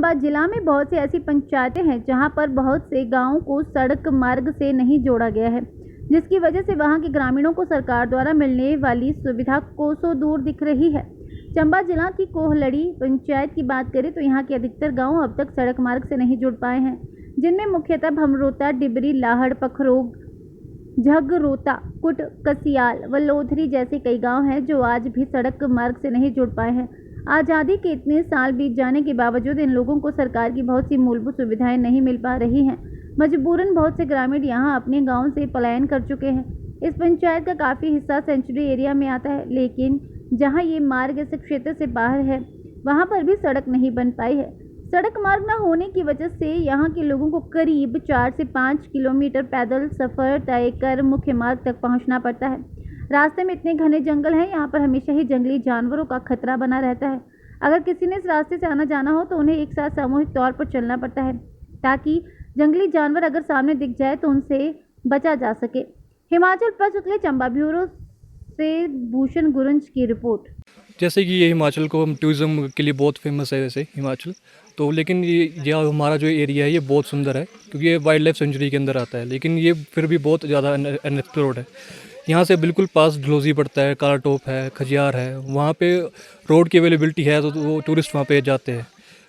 चंबा जिला में बहुत सी ऐसी पंचायतें हैं जहां पर बहुत से गांवों को सड़क मार्ग से नहीं जोड़ा गया है, जिसकी वजह से वहां के ग्रामीणों को सरकार द्वारा मिलने वाली सुविधा कोसों दूर दिख रही है। चंबा जिला की कोहलड़ी पंचायत की बात करें तो यहाँ के अधिकतर गांव अब तक सड़क मार्ग से नहीं जुड़ पाए हैं, जिनमें मुख्यतः भमरोता, डिबरी, लाहड़, पखरोग, झगरोता, कुट, कसियाल व लोधरी जैसे कई गांव हैं जो आज भी सड़क मार्ग से नहीं जुड़ पाए हैं। आज़ादी के इतने साल बीत जाने के बावजूद इन लोगों को सरकार की बहुत सी मूलभूत सुविधाएं नहीं मिल पा रही हैं। मजबूरन बहुत से ग्रामीण यहां अपने गांव से पलायन कर चुके हैं। इस पंचायत का काफ़ी हिस्सा सेंचुरी एरिया में आता है, लेकिन जहां ये मार्ग इस क्षेत्र से बाहर है वहां पर भी सड़क नहीं बन पाई है। सड़क मार्ग न होने की वजह से यहाँ के लोगों को करीब 4 से 5 किलोमीटर पैदल सफ़र तय कर मुख्य मार्ग तक पहुँचना पड़ता है। रास्ते में इतने घने जंगल हैं, यहाँ पर हमेशा ही जंगली जानवरों का खतरा बना रहता है। अगर किसी ने इस रास्ते से आना जाना हो तो उन्हें एक साथ सामूहिक तौर पर चलना पड़ता है ताकि जंगली जानवर अगर सामने दिख जाए तो उनसे बचा जा सके। हिमाचल प्रश्न के लिए चंबा ब्यूरो से भूषण गुरंज की रिपोर्ट। जैसे कि ये हिमाचल को हम टूरिज़्म के लिए बहुत फेमस है वैसे हिमाचल तो, लेकिन ये हमारा जो एरिया है ये बहुत सुंदर है क्योंकि ये वाइल्ड लाइफ सेंचुरी के अंदर आता है, लेकिन ये फिर भी बहुत ज़्यादा अनएक्सप्लोर्ड है। यहाँ से बिल्कुल पास डलहौजी पड़ता है, काला टोप है, खजियार है, वहाँ पे रोड की अवेलेबिलिटी है तो वो टूरिस्ट वहाँ पे जाते हैं,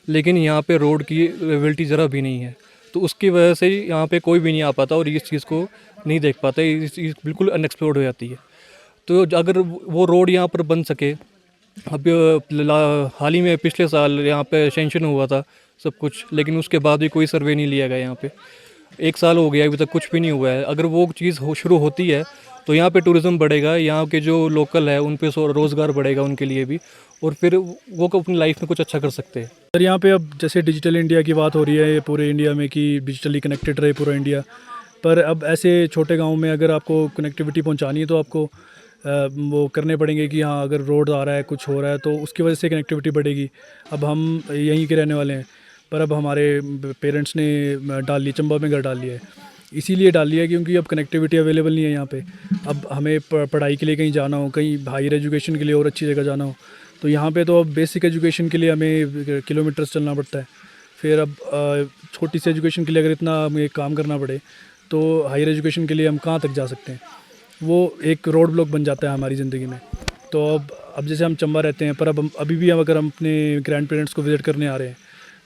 लेकिन यहाँ पे रोड की अवेलेबिलिटी ज़रा भी नहीं है, तो उसकी वजह से यहाँ पे कोई भी नहीं आ पाता और इस चीज़ को नहीं देख पाता, इस चीज़ बिल्कुल अनएक्सप्लोर्ड हो जाती है। तो अगर वो रोड यहाँ पर बन सके, अब हाल ही में पिछले साल यहाँ पे सेंक्शन हुआ था सब कुछ, लेकिन उसके बाद भी कोई सर्वे नहीं लिया गया यहाँ पे। 1 साल हो गया अभी तक कुछ भी नहीं हुआ है। अगर वो चीज़ शुरू होती है तो यहाँ पे टूरिज़्म बढ़ेगा, यहाँ के जो लोकल है उन पे रोज़गार बढ़ेगा उनके लिए भी, और फिर वो अपनी लाइफ में कुछ अच्छा कर सकते हैं। सर यहाँ पे अब जैसे डिजिटल इंडिया की बात हो रही है पूरे इंडिया में कि डिजिटली कनेक्टेड रहे पूरा इंडिया, पर अब ऐसे छोटे गाँव में अगर आपको कनेक्टिविटी पहुँचानी है तो आपको वो करने पड़ेंगे कि हाँ अगर रोड आ रहा है, कुछ हो रहा है तो उसकी वजह से कनेक्टिविटी बढ़ेगी। अब हम यहीं के रहने वाले हैं, पर अब हमारे पेरेंट्स ने डाल ली, चंबा में घर डाल लिया है, इसीलिए डाल लिया है क्योंकि अब कनेक्टिविटी अवेलेबल नहीं है यहाँ पे। अब हमें पढ़ाई के लिए कहीं जाना हो, कहीं हायर एजुकेशन के लिए और अच्छी जगह जाना हो, तो यहाँ पे तो अब बेसिक एजुकेशन के लिए हमें किलोमीटर्स चलना पड़ता है। फिर अब छोटी सी एजुकेशन के लिए अगर इतना हमें काम करना पड़े तो हायर एजुकेशन के लिए हम कहाँ तक जा सकते हैं, वो एक रोड ब्लॉक बन जाता है हमारी ज़िंदगी में। तो अब जैसे हम चंबा रहते हैं, पर अब अभी भी अगर हम अपने ग्रैंड पेरेंट्स को विज़िट करने आ रहे हैं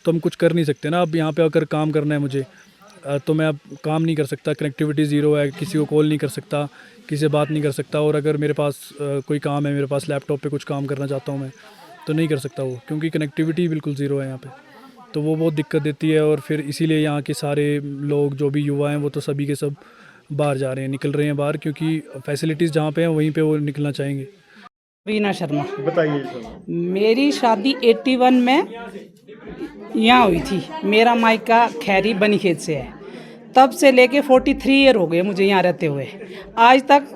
तो हम कुछ कर नहीं सकते ना। अब यहाँ पे अगर काम करना है मुझे तो मैं अब काम नहीं कर सकता, कनेक्टिविटी ज़ीरो है, किसी को कॉल नहीं कर सकता, किसी से बात नहीं कर सकता, और अगर मेरे पास कोई काम है, मेरे पास लैपटॉप पे कुछ काम करना चाहता हूँ मैं तो नहीं कर सकता वो, क्योंकि कनेक्टिविटी बिल्कुल ज़ीरो है यहाँ पे। तो वो बहुत दिक्कत देती है, और फिर इसीलिए यहाँ के सारे लोग जो भी युवा हैं वो तो सभी के सब बाहर जा रहे हैं, निकल रहे हैं बाहर, क्योंकि फैसिलिटीज़ जहाँ पे हैं वहीं पे वो निकलना चाहेंगे। रीना शर्मा। बताइए। मेरी शादी 81 में यहाँ हुई थी। मेरा मायका खैरी बनीखेत से है। तब से लेके 43 ईयर हो गए मुझे यहाँ रहते हुए। आज तक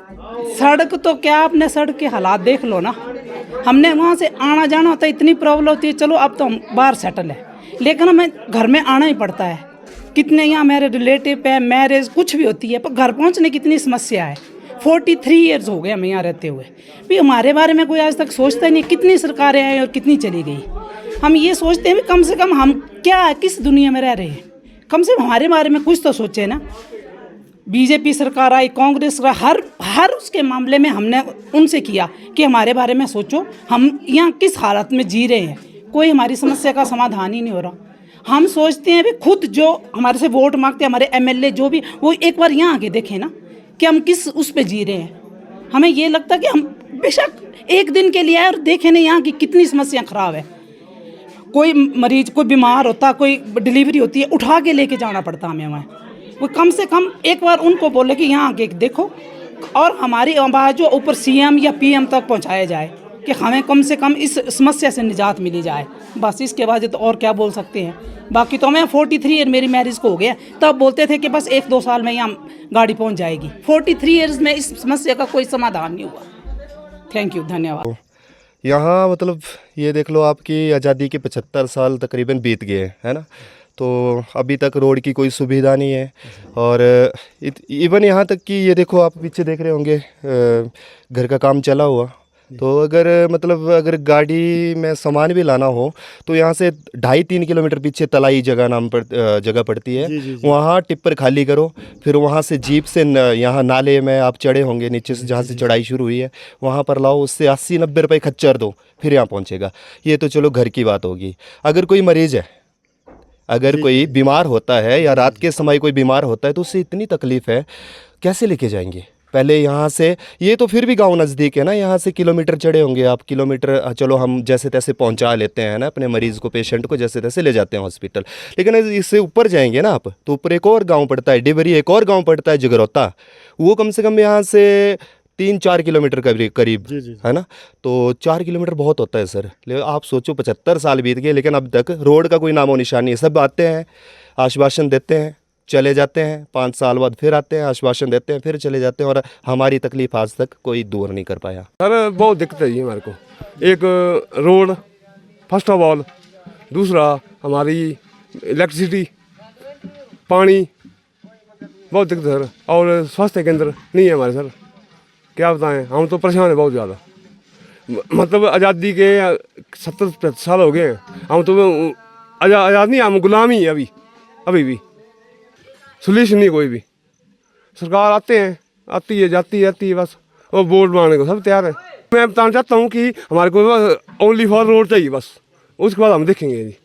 सड़क तो क्या, आपने सड़क के हालात देख लो ना। हमने वहाँ से आना जाना होता है, इतनी प्रॉब्लम होती है। चलो अब तो हम बाहर सेटल है, लेकिन हमें घर में आना ही पड़ता है। कितने यहाँ मेरे रिलेटिव है, मैरिज कुछ भी होती है, पर घर पहुँचने की इतनी समस्या है। 43 ईयर्स हो गए हमें यहाँ रहते हुए भी। हमारे बारे में कोई आज तक सोचता ही नहीं। कितनी सरकारें आई और कितनी चली गई। हम ये सोचते हैं भी कम से कम हम क्या है, किस दुनिया में रह रहे हैं, कम से कम हमारे बारे में कुछ तो सोचे ना। बीजेपी सरकार आई, कांग्रेस का हर उसके मामले में हमने उनसे किया कि हमारे बारे में सोचो, हम यहाँ किस हालत में जी रहे हैं। कोई हमारी समस्या का समाधान ही नहीं हो रहा। हम सोचते हैं भी खुद जो हमारे से वोट मांगते हैं, हमारे एमएलए जो भी, वो एक बार यहाँ आके देखें ना कि हम किस उस पे जी रहे हैं। हमें ये लगता है कि हम बेशक एक दिन के लिए आए और देखें ना यहाँ की कितनी समस्या ख़राब है। कोई मरीज, कोई बीमार होता, कोई डिलीवरी होती है, उठा के लेके जाना पड़ता हमें वहाँ। वो कम से कम एक बार उनको बोले कि यहाँ आके देखो, और हमारी आवाज़ जो ऊपर सीएम या पीएम तक पहुँचाया जाए कि हमें कम से कम इस समस्या से निजात मिली जाए। बस इसके बाद तो और क्या बोल सकते हैं। बाकी तो मैं 43 ईयर मेरी मैरिज को हो गया, तब बोलते थे कि बस 1-2 साल में यहाँ गाड़ी पहुँच जाएगी। 43 ईयर्स में इस समस्या का कोई समाधान नहीं हुआ। थैंक यू, धन्यवाद। यहाँ मतलब ये देख लो, आपकी आज़ादी के 75 साल तकरीबन बीत गए है ना, तो अभी तक रोड की कोई सुविधा नहीं है। और इवन यहाँ तक कि ये देखो, आप पीछे देख रहे होंगे घर का काम चला हुआ, तो अगर मतलब अगर गाड़ी में सामान भी लाना हो तो यहाँ से 2.5-3 किलोमीटर पीछे तलाई जगह जगह पड़ती है। वहाँ टिप्पर खाली करो, फिर वहाँ से जीप से यहाँ नाले में आप चढ़े होंगे नीचे से, जहाँ से चढ़ाई शुरू हुई है वहाँ पर लाओ, उससे 80-90 रुपये खच्चर दो, फिर यहाँ पहुँचेगा। ये तो चलो घर की बात होगी। अगर कोई मरीज़ है, अगर कोई बीमार होता है या रात के समय कोई बीमार होता है तो उससे इतनी तकलीफ़ है, कैसे लेके जाएंगे? पहले यहाँ से, ये तो फिर भी गांव नज़दीक है ना, यहाँ से किलोमीटर चढ़े होंगे आप, किलोमीटर चलो हम जैसे तैसे पहुँचा लेते हैं ना अपने मरीज़ को, पेशेंट को जैसे तैसे ले जाते हैं हॉस्पिटल। लेकिन इससे ऊपर जाएंगे ना आप तो ऊपर एक और गाँव पड़ता है डिबरी, एक और गाँव पड़ता है जगरौता, वो कम से कम यहाँ से 3-4 किलोमीटर करीब है ना। तो 4 किलोमीटर बहुत होता है सर। लेकिन आप सोचो 75 साल बीत गए लेकिन अब तक रोड का कोई नामो निशान नहीं है। सब आते हैं, आश्वासन देते हैं, चले जाते हैं, 5 साल बाद फिर आते हैं, आश्वासन देते हैं, फिर चले जाते हैं, और हमारी तकलीफ़ आज तक कोई दूर नहीं कर पाया। सर बहुत दिक्कत है हमारे को। एक रोड फर्स्ट ऑफ ऑल, दूसरा हमारी इलेक्ट्रिसिटी, पानी, बहुत दिक्कत है सर। और स्वास्थ्य केंद्र नहीं है हमारे सर, क्या बताएं, हम तो परेशान हैं बहुत ज़्यादा। मतलब आज़ादी के 70 साल हो गए हैं, हम तो आज़ाद नहीं, हम गुलाम ही हैं अभी भी। सोल्यूशन नहीं कोई भी। सरकार आती है जाती है बस, और वोट मांगने को सब तैयार है। मैं बताना चाहता हूँ कि हमारे को ओनली फॉर रोड चाहिए बस, उसके बाद हम देखेंगे जी।